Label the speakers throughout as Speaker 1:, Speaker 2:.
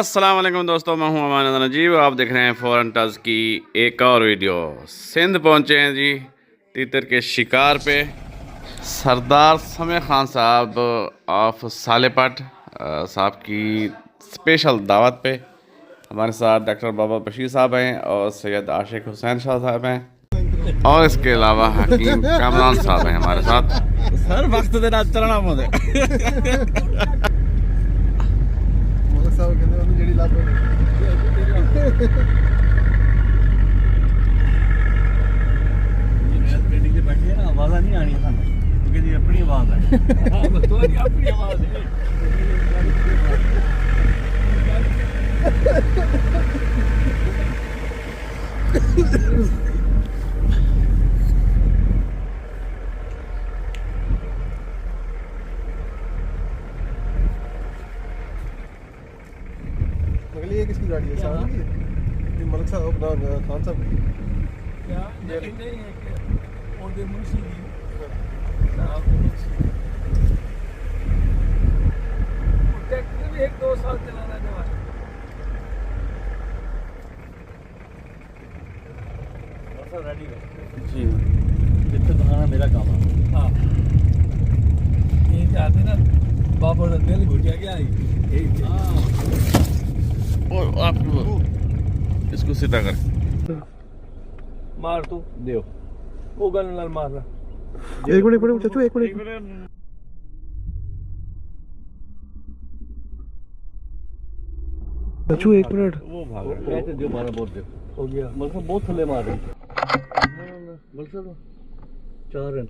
Speaker 1: अस्सलाम वालेकुम दोस्तों, मैं हूं अमान नजीब। आप देख रहे हैं फॉरेन टच की एक और वीडियो। सिंध पहुंचे हैं जी, तीतर के शिकार पे। सरदार समय खान साहब ऑफ सालेपट साहब की स्पेशल दावत पे हमारे साथ डॉक्टर बाबा बशीर साहब हैं और सैयद आशिक हुसैन शाह साहब हैं और इसके अलावा हकीम कामरान साहब हैं हमारे साथ।
Speaker 2: सर वक्त दे रात चलना मुझे
Speaker 3: ਜਿਹੜੀ ਲੱਭ
Speaker 2: ਗੱਡੀ 'ਚ ਬੈਠੇ ਨਾ ਆਵਾਜ਼ਾਂ ਨਹੀਂ ਆਣੀਆਂ ਸਾਨੂੰ ਕਿਉਂਕਿ ਦੀ ਆਪਣੀ ਆਵਾਜ਼ ਹੈ। ਹਾਂ ਤੁਹਾਡੀ ਆਪਣੀ ਆਵਾਜ਼ ਹੈ।
Speaker 3: ये किसकी गाड़ी है? साहब की ये मलिक साहब अपना खान साहब की
Speaker 2: क्या नहीं है कि और दे मुंशी दी साहब मुंशी ट्रैक्टर भी 1-2 साल चलाना जवा बस रेडी है जी। जितना बनाना मेरा काम है। हां ये जाते ना बाबा का दिल घुटिया गया है। हां
Speaker 1: और आप इसको सीधा कर
Speaker 2: मार तू दियो वो गन नाल मारना।
Speaker 3: एक मिनट चाचू एक मिनट चाचू एक मिनट
Speaker 2: वो भाग रहा है। दियो मारा बहुत दियो हो गया मतलब बहुत थल्ले मार रही मतलब 4 रन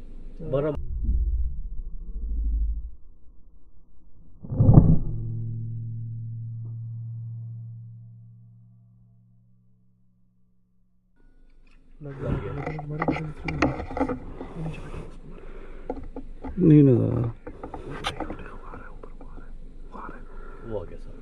Speaker 2: 12
Speaker 3: नहीं ना
Speaker 2: वो आ गया सर।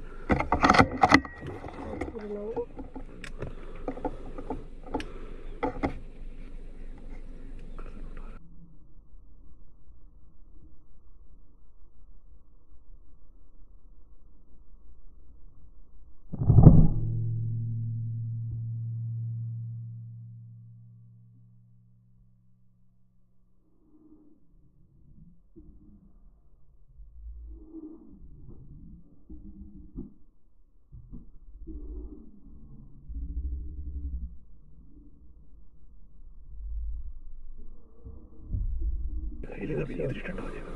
Speaker 3: स्टार्ट हो जाएगा।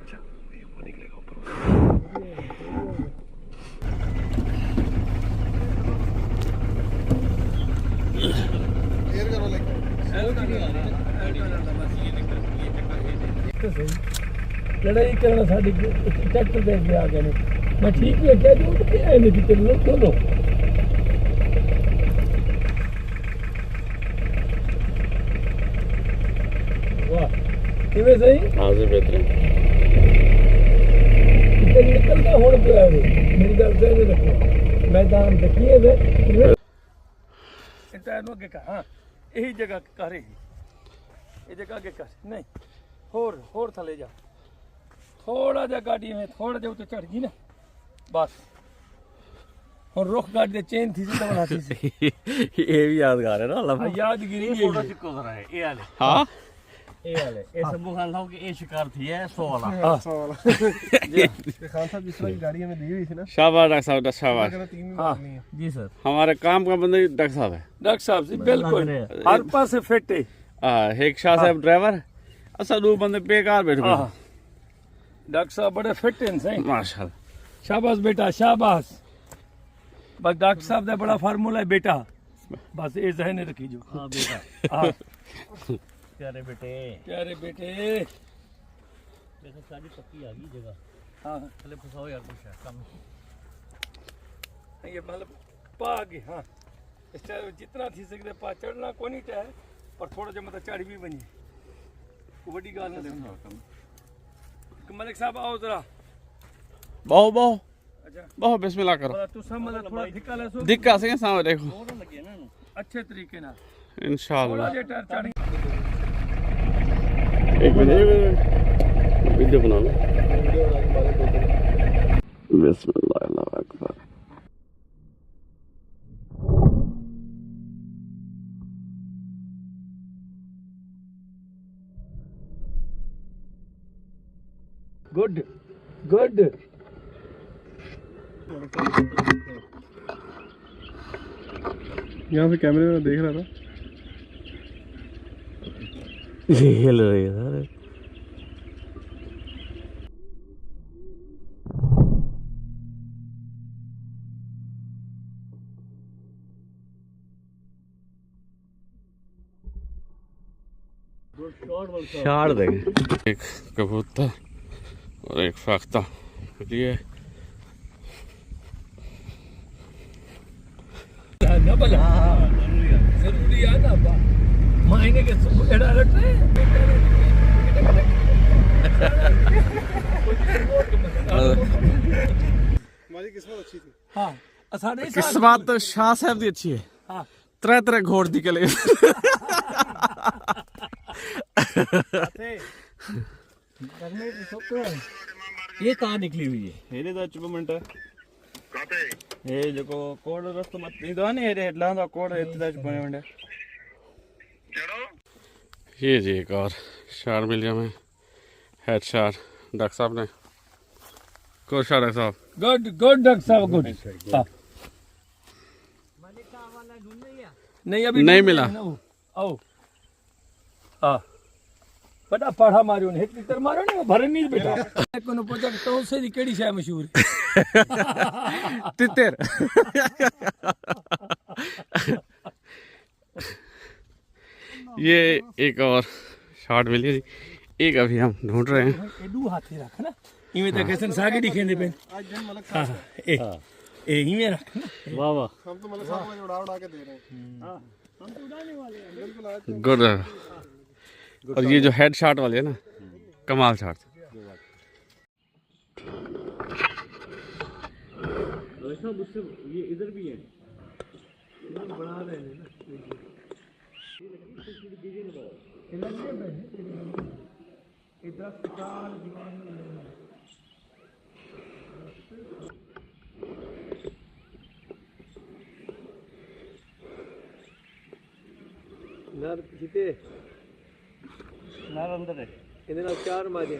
Speaker 3: अच्छा ये वो निकलेगा ऊपर एयर करो लेके
Speaker 2: लड़ाई करना साडी ट्रैक्टर दे के आ गए ने मैं ठीक है क्या जो कि है नहीं तेरे लोग दोनों वाह किवे सही
Speaker 1: हाँ जी बेहतरीन
Speaker 2: निकलता होड़ पे है मेरी गल से रखो मैदान देखिए वे इतना नो के का हां यही जगह करे ये जगह के कर नहीं होर थले जा थोड़ा जा गाड़ी में थोड़ा जा तो चढ़ गई ना बस और रुख गाड़ी दे चेन थी तो बना थी
Speaker 1: ये भी यादगार है ना अल्लाह
Speaker 2: यादगिरी फोटो चिपको रहा है ये वाले
Speaker 1: हाँ
Speaker 2: ये वाले ये सब खान साहब की ये शिकार थी है 100 वाला
Speaker 3: खान साहब जिस तरह की गाड़ी हमें दी हुई थी ना।
Speaker 1: शाबाश डॉक्टर साहब, शाबाश।
Speaker 2: हाँ जी सर
Speaker 1: हमारे काम का बंदा डॉक्टर साहब है।
Speaker 2: डॉक्टर साहब जी बिल्कुल हर पास से फिट है।
Speaker 1: एक शाह साहब ड्राइवर असा दो बंदे बेकार बैठ गए।
Speaker 2: डॉक्टर साहब बड़े फिट हैं सही
Speaker 1: माशाल्लाह।
Speaker 2: शाबाश बेटा शाबाश। बस डॉक्टर साहब का बड़ा फार्मूला है बेटा बस ये जहन रखी जो। हाँ बेटा हाँ प्यारे बेटे वैसे सारी पक्की आ गई जगह। हाँ चले फसाओ यार कुछ है कम ये मतलब पा गए। हाँ इस टाइम जितना थी सकते पा चढ़ना को नहीं टायर पर थोड़ा जो मतलब चढ़ भी बनी बड़ी गाल ना देखो। मलिक साहब आओ जरा
Speaker 1: बहु बहु
Speaker 2: अच्छा
Speaker 1: बहु बिस्मिल्लाह करो।
Speaker 2: तू समझ थोड़ा धिक्का ले सो
Speaker 1: दिक्का से सामने देखो
Speaker 2: अच्छे तरीके ना
Speaker 1: इंशाल्लाह।
Speaker 2: थोड़ा टायर चढ़
Speaker 1: एक मिनट वीडियो बना लो। बिस्मिल्लाह अल्लाहु अकबर।
Speaker 2: Good good.
Speaker 3: यहाँ से कैमरे में देख रहा था।
Speaker 1: हिल रही है सर। शार देंगे, एक कबूतर और एक फाख्ता ये
Speaker 2: ना भला जरूरी है ना मायने के एड़ा रखते हैं।
Speaker 3: हमारी किस्मत अच्छी थी।
Speaker 2: हाँ असाने
Speaker 1: किस्मत तो शाह साहब दी अच्छी है।
Speaker 2: हाँ
Speaker 1: त्रै त्रै घोड़ निकले।
Speaker 4: ये कहाँ निकली हुई है हेरे तो चुप मिनट ये जो कोड रस्तो मत नहीं तो नहीं हेरे हेडला तो कोड इतना चुप मिनट
Speaker 1: ये जी एक और शार मिल गया में हेड शार डॉक्टर साहब ने को शार डॉक्टर साहब
Speaker 2: गुड गुड डॉक्टर साहब गुड। हाँ नहीं अभी
Speaker 1: नहीं
Speaker 2: ढूंढ
Speaker 1: मिला।
Speaker 2: रहे हैं ना वो। आओ हाँ बड़ा पढ़ा मारो ने हिट तर मारो ने वो भरे नहीं बेटा कोनो पूछा तो से दी केड़ी शय मशहूर है
Speaker 1: तितर। ये एक और शॉट मिली जी, एक अभी हम ढूंढ रहे हैं।
Speaker 2: एडू हाथे रख ना इवे तो कैसन सागे दिखेंदे पे।
Speaker 3: आज जन मलक
Speaker 2: हाँ ए इवे रख ना।
Speaker 4: वाह वाह
Speaker 3: हम तो मलक साहब को उड़ा के दे रहे हैं। हाँ हम तो उड़ाने वाले हैं बिल्कुल। आज
Speaker 1: गुड। और ये जो हेड शॉट वाले है ना कमाल शॉट।
Speaker 4: ये इधर भी है
Speaker 2: बना रहे हैं ना इधर कार दीवार में नर जीते
Speaker 4: नार अंदर है
Speaker 2: ਇਹਦੇ ਨਾਲ ਚਾਰ ਮਾਜੇ